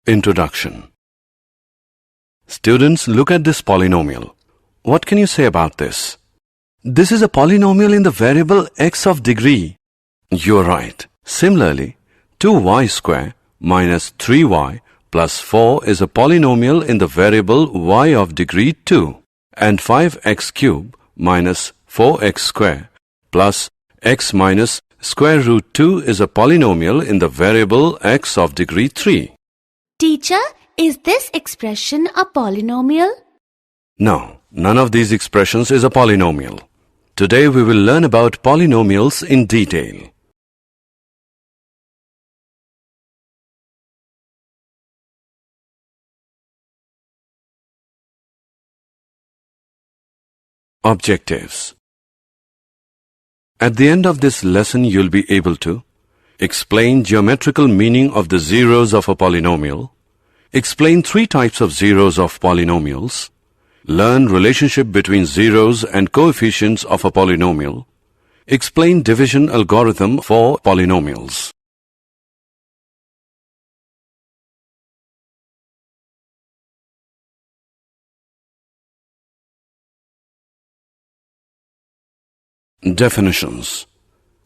Introduction. Students, look at this polynomial. What can you say about this? This is a polynomial in the variable x of degree. You're right. Similarly, 2y square minus 3y plus 4 is a polynomial in the variable y of degree 2. And 5x cube minus 4x square plus x minus square root 2 is a polynomial in the variable x of degree 3. Teacher, is this expression a polynomial? No, none of these expressions is a polynomial. Today we will learn about polynomials in detail. Objectives. At the end of this lesson, you'll be able to explain geometrical meaning of the zeros of a polynomial, explain 3 types of zeros of polynomials, learn relationship between zeros and coefficients of a polynomial, explain division algorithm for polynomials. Definitions.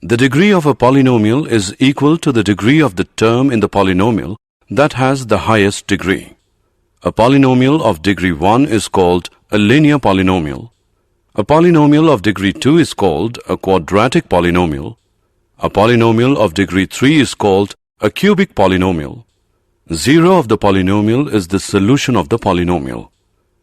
The degree of a polynomial is equal to the degree of the term in the polynomial that has the highest degree. A polynomial of degree 1 is called a linear polynomial. A polynomial of degree 2 is called a quadratic polynomial. A polynomial of degree 3 is called a cubic polynomial. 0 of the polynomial is the solution of the polynomial.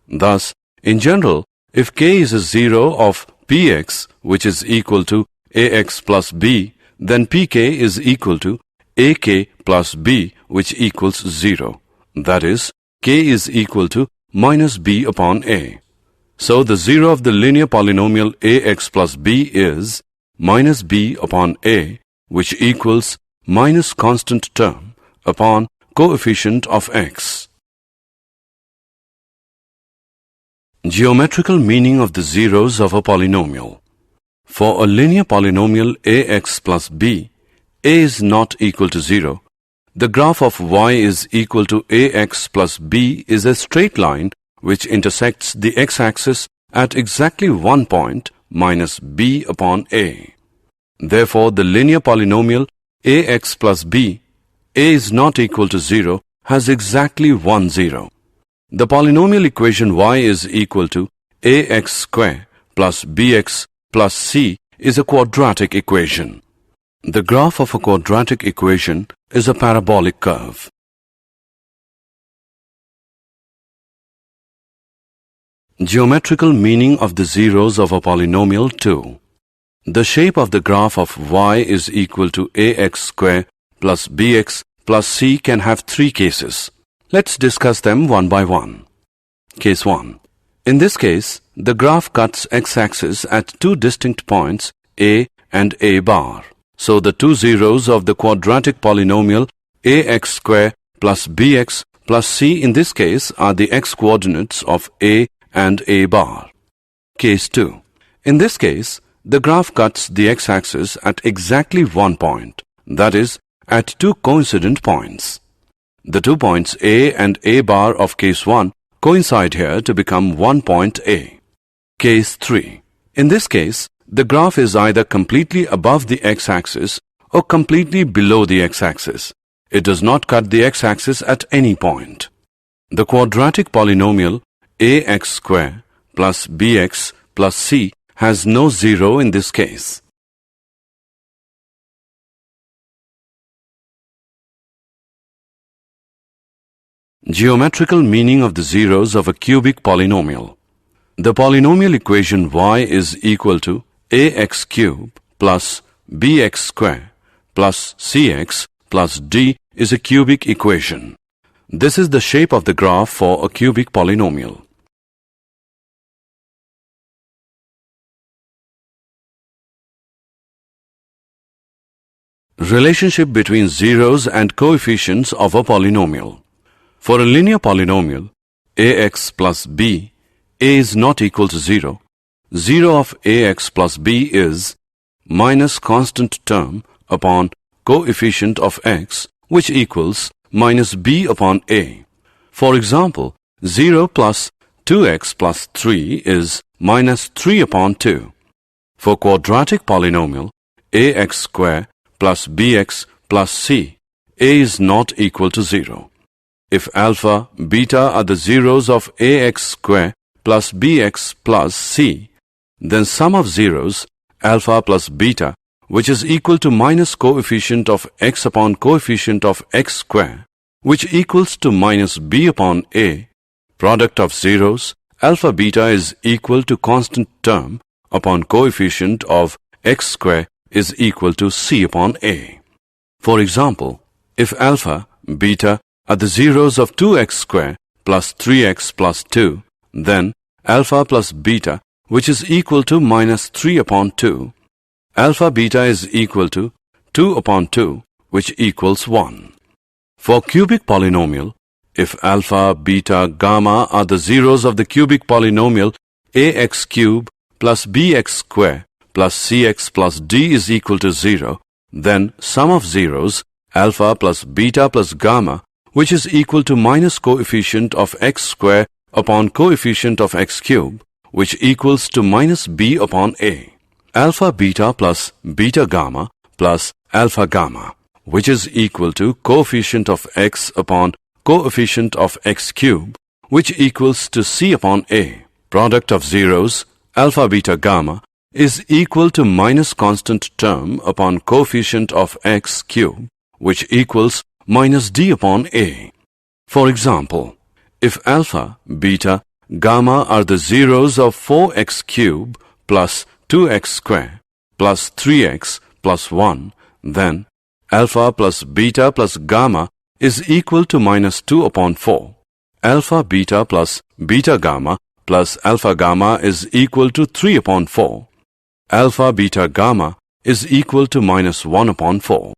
Thus, in general, if k is a 0 of px, which is equal to ax plus b, then pk is equal to ak plus b, which equals 0. That is, k is equal to minus b upon a. So the 0 of the linear polynomial ax plus b is minus b upon a, which equals minus constant term upon coefficient of x. Geometrical meaning of the zeros of a polynomial. For a linear polynomial ax plus b, a is not equal to 0. The graph of y is equal to ax plus b is a straight line which intersects the x-axis at exactly one point minus b upon a. Therefore, the linear polynomial ax plus b, a is not equal to 0, has exactly 1 0. The polynomial equation y is equal to ax square plus bx plus c is a quadratic equation. The graph of a quadratic equation is a parabolic curve. Geometrical meaning of the zeros of a polynomial 2. The shape of the graph of y is equal to ax square plus bx plus c can have 3 cases. Let's discuss them one by one. Case 1. In this case, the graph cuts x-axis at 2 distinct points a and a bar. So the 2 zeros of the quadratic polynomial ax square plus bx plus c in this case are the x-coordinates of a and a bar. Case 2. In this case, the graph cuts the x-axis at exactly one point, that is, at 2 coincident points. The 2 points a and a bar of case 1 coincide here to become one point a. Case 3. In this case, the graph is either completely above the x-axis or completely below the x-axis. It does not cut the x-axis at any point. The quadratic polynomial ax square plus bx plus c has no 0 in this case. Geometrical meaning of the zeros of a cubic polynomial. The polynomial equation y is equal to ax cube plus bx square plus cx plus d is a cubic equation. This is the shape of the graph for a cubic polynomial. Relationship between zeros and coefficients of a polynomial. For a linear polynomial, ax plus b, a is not equal to 0. 0 of ax plus b is minus constant term upon coefficient of x, which equals minus b upon a. For example, 0 plus 2x plus 3 is minus 3 upon 2. For quadratic polynomial, ax square plus bx plus c, a is not equal to 0. If alpha, beta are the zeros of ax square plus bx plus c, then sum of zeros, alpha plus beta, which is equal to minus coefficient of x upon coefficient of x square, which equals to minus b upon a, product of zeros, alpha beta is equal to constant term upon coefficient of x square is equal to c upon a. For example, if alpha, beta are the zeros of 2x square plus 3x plus 2, then alpha plus beta, which is equal to minus 3 upon 2, alpha beta is equal to 2 upon 2, which equals 1. For cubic polynomial, if alpha, beta, gamma are the zeros of the cubic polynomial ax cube plus bx square plus cx plus d is equal to 0, then sum of zeros, alpha plus beta plus gamma, which is equal to minus coefficient of x square upon coefficient of x cube, which equals to minus b upon a. Alpha beta plus beta gamma plus alpha gamma, which is equal to coefficient of x upon coefficient of x cube, which equals to c upon a. Product of zeros, alpha beta gamma, is equal to minus constant term upon coefficient of x cube, which equals minus d upon a. For example, if alpha, beta, gamma are the zeros of 4x cube plus 2x square plus 3x plus 1, then alpha plus beta plus gamma is equal to minus 2 upon 4. Alpha beta plus beta gamma plus alpha gamma is equal to 3 upon 4. Alpha beta gamma is equal to minus 1 upon 4.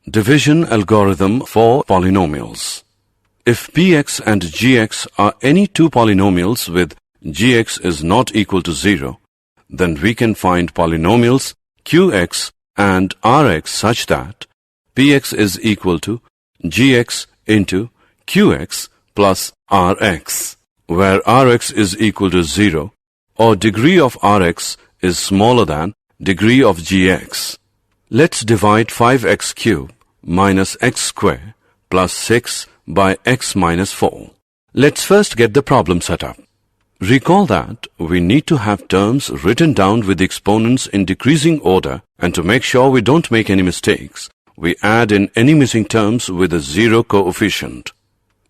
Division algorithm for polynomials. If px and gx are any two polynomials with gx is not equal to 0, then we can find polynomials qx and rx such that px is equal to gx into qx plus rx, where rx is equal to 0 or degree of rx is smaller than degree of gx. Let's divide 5x cubed minus x square plus 6 by x minus 4. Let's first get the problem set up. Recall that we need to have terms written down with the exponents in decreasing order, and to make sure we don't make any mistakes, we add in any missing terms with a 0 coefficient.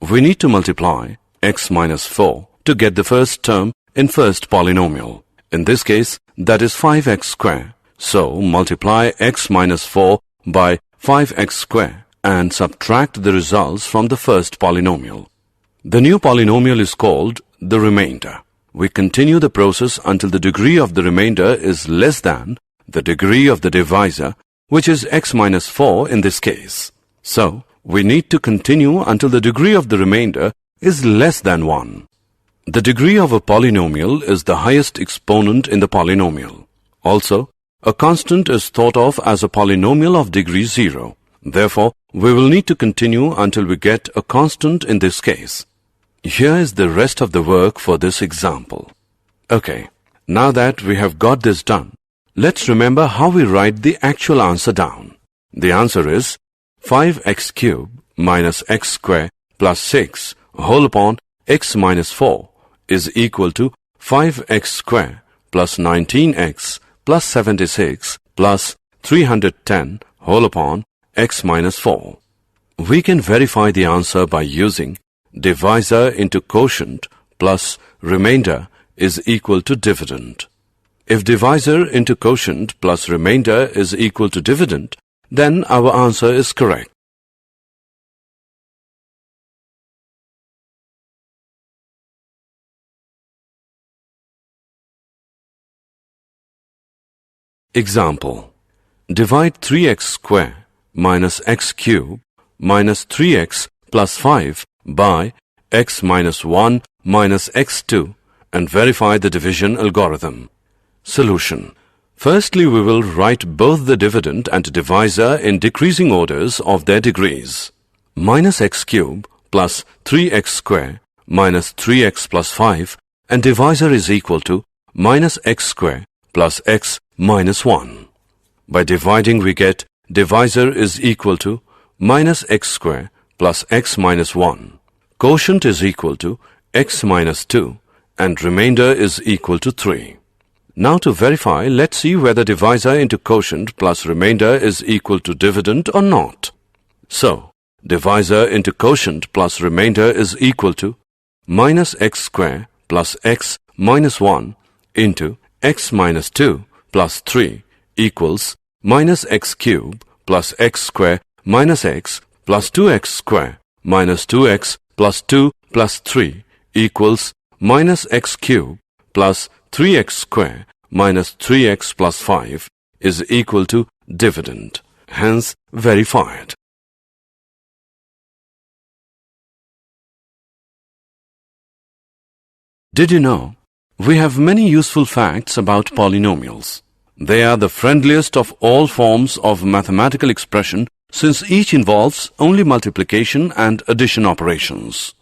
We need to multiply x minus 4 to get the first term in first polynomial. In this case, that is 5x square. So multiply x minus 4 by 5x square and subtract the results from the first polynomial. The new polynomial is called the remainder. We continue the process until the degree of the remainder is less than the degree of the divisor, which is x minus 4 in this case. So, we need to continue until the degree of the remainder is less than 1. The degree of a polynomial is the highest exponent in the polynomial. Also, a constant is thought of as a polynomial of degree 0. Therefore, we will need to continue until we get a constant in this case. Here is the rest of the work for this example. Okay, now that we have got this done, let's remember how we write the actual answer down. The answer is 5x cubed minus x square plus 6 whole upon x minus 4 is equal to 5x square plus 19x plus 76 plus 310 whole upon x minus 4. We can verify the answer by using divisor into quotient plus remainder is equal to dividend. If divisor into quotient plus remainder is equal to dividend, then our answer is correct. Example: divide 3x square minus x cubed minus 3x plus 5 by x minus 1 minus x2 and verify the division algorithm. Solution. Firstly, we will write both the dividend and divisor in decreasing orders of their degrees. Minus x cube plus 3x square minus 3x plus 5, and divisor is equal to minus x square plus x minus 1. By dividing, we get divisor is equal to minus x square plus x minus 1. Quotient is equal to x minus 2 and remainder is equal to 3. Now to verify, let's see whether divisor into quotient plus remainder is equal to dividend or not. So, divisor into quotient plus remainder is equal to minus x square plus x minus 1 into x minus 2 plus 3 equals minus x cube plus x square minus x plus 2x square minus 2x plus 2 plus 3 equals minus x cube plus 3x square minus 3x plus 5 is equal to dividend. Hence, verified. Did you know? We have many useful facts about polynomials. They are the friendliest of all forms of mathematical expression since each involves only multiplication and addition operations.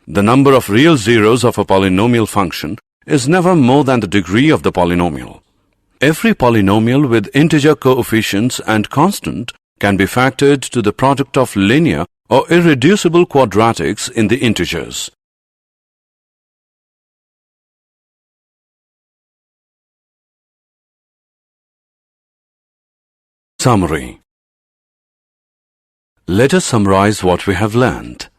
The number of real zeros of a polynomial function is never more than the degree of the polynomial. Every polynomial with integer coefficients and constant can be factored to the product of linear or irreducible quadratics in the integers. Summary. Let us summarize what we have learned.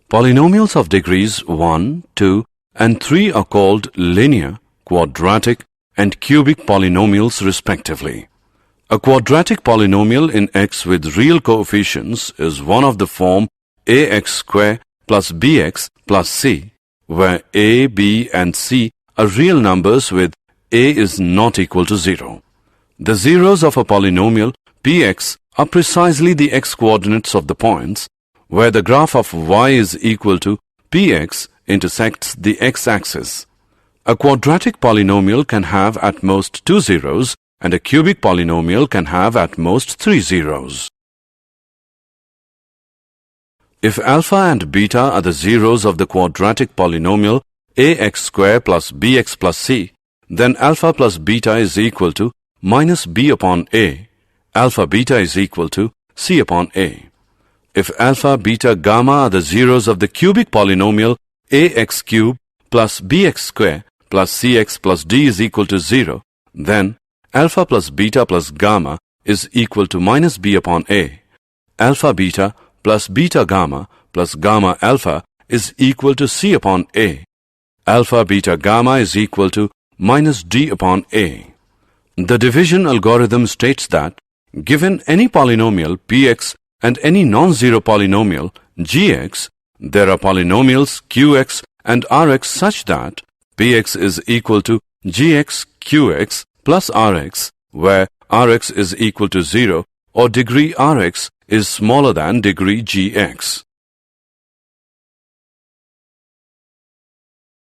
Polynomials of degrees 1, 2, and 3 are called linear, quadratic, and cubic polynomials respectively. A quadratic polynomial in x with real coefficients is one of the form ax square plus bx plus c, where a, b, and c are real numbers with a is not equal to 0. The zeros of a polynomial px are precisely the x-coordinates of the points where the graph of y is equal to px intersects the x-axis. A quadratic polynomial can have at most 2 zeros and a cubic polynomial can have at most 3 zeros. If alpha and beta are the zeros of the quadratic polynomial ax square plus bx plus c, then alpha plus beta is equal to minus b upon a. Alpha beta is equal to c upon a. If alpha, beta, gamma are the zeros of the cubic polynomial ax cube plus bx square plus cx plus d is equal to 0, then alpha plus beta plus gamma is equal to minus b upon a. Alpha beta plus beta gamma plus gamma alpha is equal to c upon a. Alpha beta gamma is equal to minus d upon a. The division algorithm states that given any polynomial px and any non-zero polynomial gx, there are polynomials qx and rx such that px is equal to gx qx plus rx, where rx is equal to 0 or degree rx is smaller than degree gx.